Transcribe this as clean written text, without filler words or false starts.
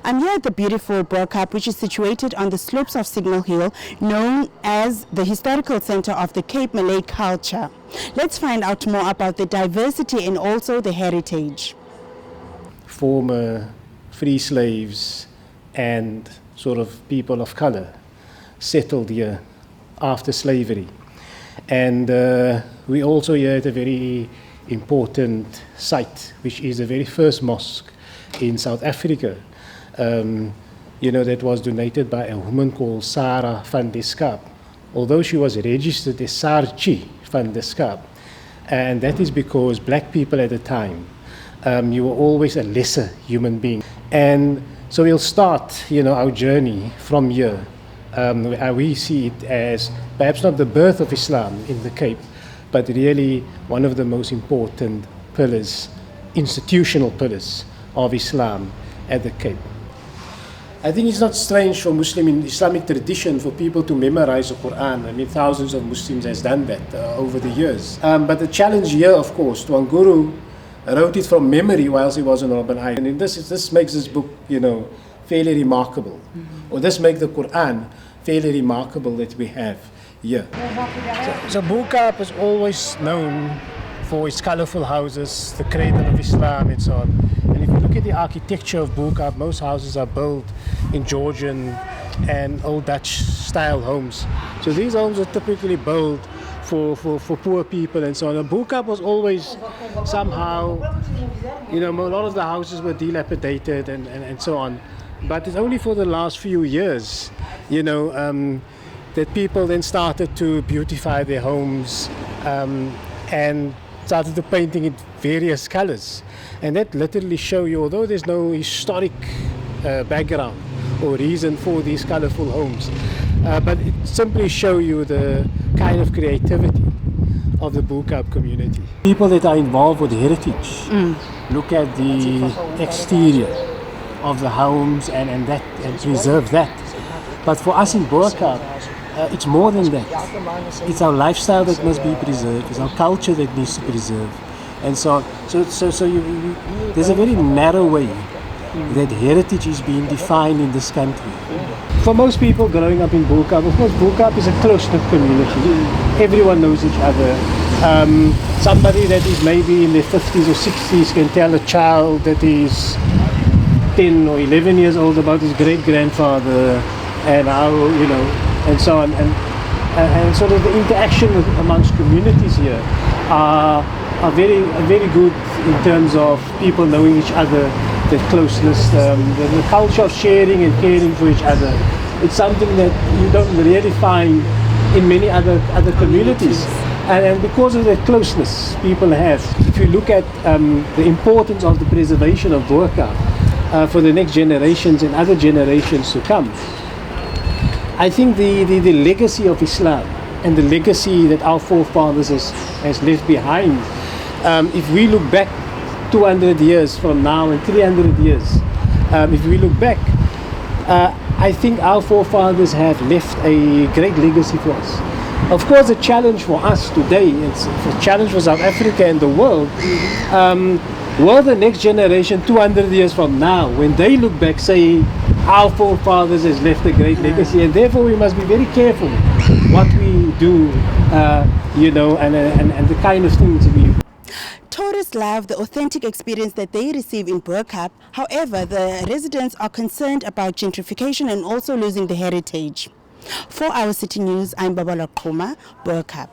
I'm here at the beautiful Bo-Kaap, which is situated on the slopes of Signal Hill, known as the historical center of the Cape Malay culture. Let's find out more about the diversity and also the heritage. Former free slaves and sort of people of color settled here after slavery. And we also here at a very important site, which is the very first mosque in South Africa. That was donated by a woman called Sarah van der Kaap, although she was registered as Sarchi van der Kaap. And that is because black people at the time, you were always a lesser human being. And so we'll start, our journey from here. We see it as perhaps not the birth of Islam in the Cape, but really one of the most important pillars, institutional pillars of Islam at the Cape. I think it's not strange for Muslim in Islamic tradition for people to memorize the Quran. I mean, thousands of Muslims has done that over the years. But the challenge here, of course, Tuan Guru wrote it from memory whilst he was on Robben Island. And this makes this book, fairly remarkable. Or this makes the Quran fairly remarkable that we have here. So Bo-Kaap is always known for its colorful houses, the cradle of Islam and so on. And if you look at the architecture of Bo-Kaap, most houses are built in Georgian and old Dutch style homes. So these homes are typically built for poor people and so on. And Bo-Kaap was always somehow, a lot of the houses were dilapidated and so on. But it's only for the last few years, that people then started to beautify their homes and started to painting in various colors. And that literally show you, although there's no historic background or reason for these colorful homes, but it simply show you the kind of creativity of the Bo-Kaap community. People that are involved with heritage look at the exterior of the homes and preserve that. But for us in Bo-Kaap, it's more than that. It's our lifestyle that must be preserved. It's our culture that needs to preserve. And so there's a very narrow way that heritage is being defined in this country. For most people growing up in Bo-Kaap, of course, Bo-Kaap is a close-knit community. Everyone knows each other. Somebody that is maybe in their 50s or 60s can tell a child that is 10 or 11 years old about his great-grandfather and how, and so on. And sort of the interaction amongst communities here are very good in terms of people knowing each other, the closeness, the culture of sharing and caring for each other. It's something that you don't really find in many other communities. And because of the closeness people have, if you look at the importance of the preservation of Bo-Kaap for the next generations and other generations to come, I think the legacy of Islam and the legacy that our forefathers has left behind, if we look back 200 years from now and 300 years, if we look back, I think our forefathers have left a great legacy for us. Of course, the challenge for us today, it's a challenge for South Africa and the world. Will the next generation 200 years from now, when they look back, say our forefathers has left a great legacy, and therefore we must be very careful what we do, and the kind of things we. Tourists love the authentic experience that they receive in Bo-Kaap. However, the residents are concerned about gentrification and also losing the heritage. For our City News, I'm Babalwa Quma, Bo-Kaap.